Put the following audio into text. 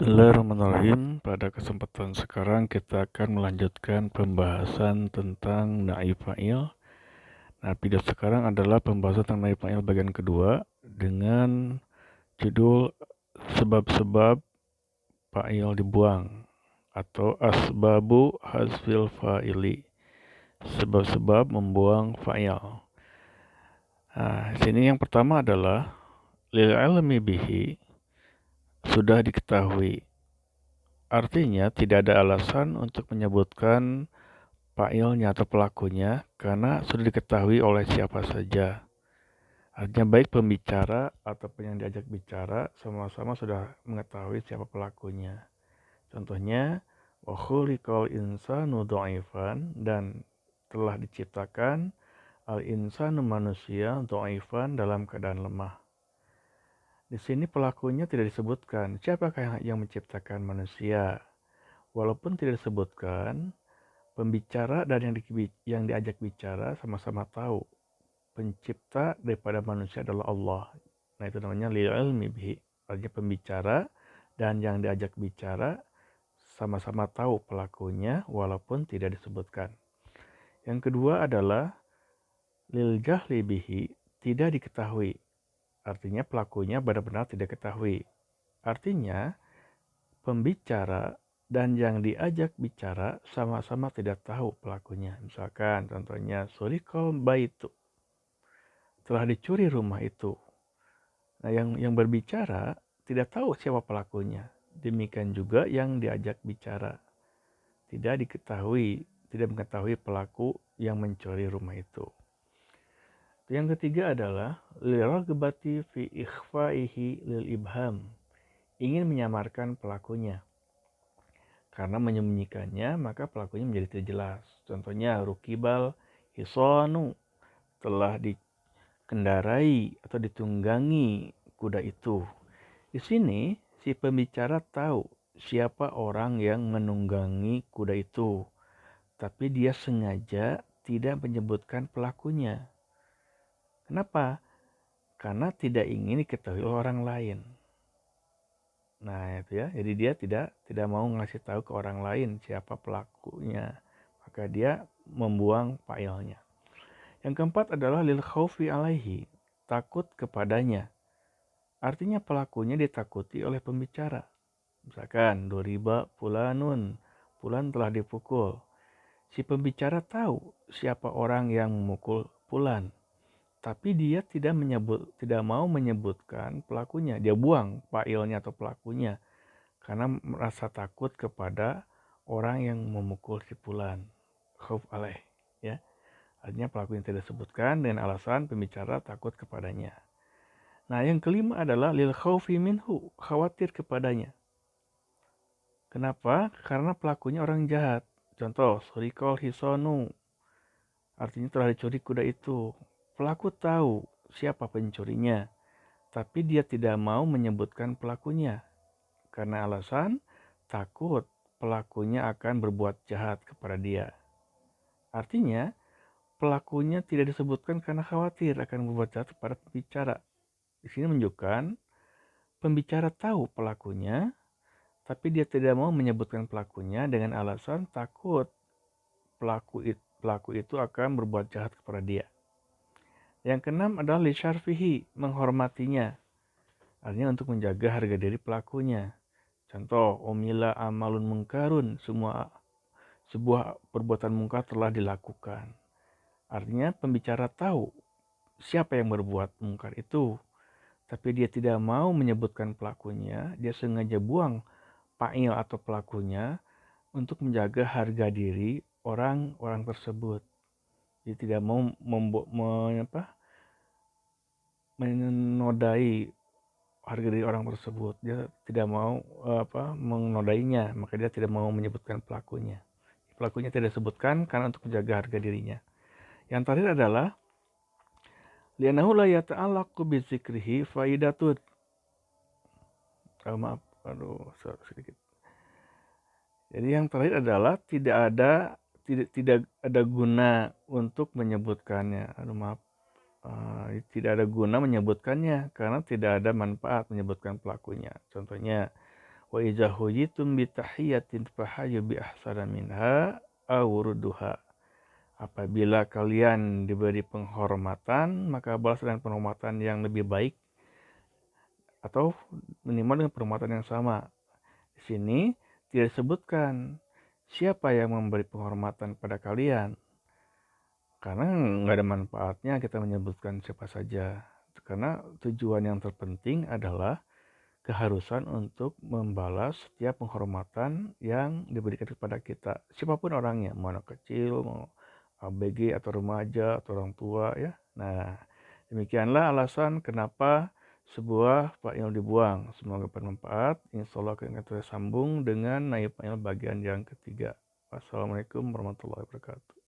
Bismillahirrahmanirrahim. Pada kesempatan sekarang kita akan melanjutkan pembahasan tentang naib fa'il. Nah, video sekarang adalah pembahasan tentang naib fa'il bagian kedua dengan judul sebab-sebab fa'il dibuang atau asbabu hazfil fa'ili. Sebab-sebab membuang fa'il. Nah, sini yang pertama adalah lil ilmi bihi, sudah diketahui. Artinya tidak ada alasan untuk menyebutkan fa'ilnya atau pelakunya karena sudah diketahui oleh siapa saja. Artinya baik pembicara ataupun yang diajak bicara sama-sama sudah mengetahui siapa pelakunya. Contohnya, wa khuliqal insanu dha'ifan, dan telah diciptakan al-insanu manusia dha'ifan dalam keadaan lemah. Di sini pelakunya tidak disebutkan siapakah yang menciptakan manusia. Walaupun tidak disebutkan, pembicara dan yang diajak bicara sama-sama tahu pencipta daripada manusia adalah Allah. Nah, itu namanya lil ilmi bihi. Artinya pembicara dan yang diajak bicara sama-sama tahu pelakunya walaupun tidak disebutkan. Yang kedua adalah lil jahli bihi, tidak diketahui. Artinya pelakunya benar-benar tidak ketahui. Artinya pembicara dan yang diajak bicara sama-sama tidak tahu pelakunya. Misalkan contohnya surikol baitu, telah dicuri rumah itu. Nah, yang berbicara tidak tahu siapa pelakunya. Demikian juga yang diajak bicara tidak mengetahui pelaku yang mencuri rumah itu. Yang ketiga adalah liraghbati fi ikhfaihi lil ibham, ingin menyamarkan pelakunya. Karena menyembunyikannya, maka pelakunya menjadi tidak jelas. Contohnya, rukibal hisanu, telah dikendarai atau ditunggangi kuda itu. Di sini, si pembicara tahu siapa orang yang menunggangi kuda itu. Tapi dia sengaja tidak menyebutkan pelakunya. Kenapa? Karena tidak ingin diketahui oleh orang lain. Nah, itu ya. Jadi dia tidak mau ngasih tahu ke orang lain siapa pelakunya. Maka dia membuang fa'ilnya. Yang keempat adalah lil khaufi alaihi, takut kepadanya. Artinya pelakunya ditakuti oleh pembicara. Misalkan duriba fulanun, fulan telah dipukul. Si pembicara tahu siapa orang yang memukul fulan. Tapi dia tidak mau menyebutkan pelakunya. Dia buang fa'ilnya atau pelakunya karena merasa takut kepada orang yang memukul si fulan. Khauf alaih, ya. Artinya pelaku yang tidak disebutkan dengan alasan pembicara takut kepadanya. Nah, yang kelima adalah lil khaufi minhu, khawatir kepadanya. Kenapa? Karena pelakunya orang jahat. Contoh, surikol hisonu, artinya telah dicuri kuda itu. Pelaku tahu siapa pencurinya, tapi dia tidak mau menyebutkan pelakunya karena alasan takut pelakunya akan berbuat jahat kepada dia. Artinya, pelakunya tidak disebutkan karena khawatir akan berbuat jahat kepada pembicara. Di sini menunjukkan pembicara tahu pelakunya, tapi dia tidak mau menyebutkan pelakunya dengan alasan takut pelaku itu akan berbuat jahat kepada dia. Yang keenam adalah li syarfihi, menghormatinya. Artinya untuk menjaga harga diri pelakunya. Contoh, umila amalun mungkarun, sebuah perbuatan mungkar telah dilakukan. Artinya pembicara tahu siapa yang berbuat mungkar itu, tapi dia tidak mau menyebutkan pelakunya. Dia sengaja buang fa'il atau pelakunya untuk menjaga harga diri orang-orang tersebut. Dia tidak mau menodai harga diri orang tersebut. Dia tidak mau menodainya, maka dia tidak mau menyebutkan pelakunya. Pelakunya tidak disebutkan karena untuk menjaga harga dirinya. Yang terakhir adalah li'annahu la yata'allaqu bi dzikrihi faidatun. Sedikit. Jadi yang terakhir adalah tidak ada guna untuk menyebutkannya. Tidak ada guna menyebutkannya karena tidak ada manfaat menyebutkan pelakunya. Contohnya, Wa idza huyitum bi tahiyatin fahayyu bi ahsana minha aw rudduha. Apabila kalian diberi penghormatan, maka balas dengan penghormatan yang lebih baik atau minimal dengan penghormatan yang sama. Di sini tidak disebutkan siapa yang memberi penghormatan pada kalian, karena nggak ada manfaatnya kita menyebutkan siapa saja. Karena tujuan yang terpenting adalah keharusan untuk membalas setiap penghormatan yang diberikan kepada kita, siapapun orangnya, mau anak kecil, mau ABG atau remaja atau orang tua ya. Nah, demikianlah alasan kenapa sebuah fa'il dibuang. Semoga bermanfaat. Insyaallah akan kita sambung dengan naib fa'il bagian yang ketiga. Wassalamualaikum warahmatullahi wabarakatuh.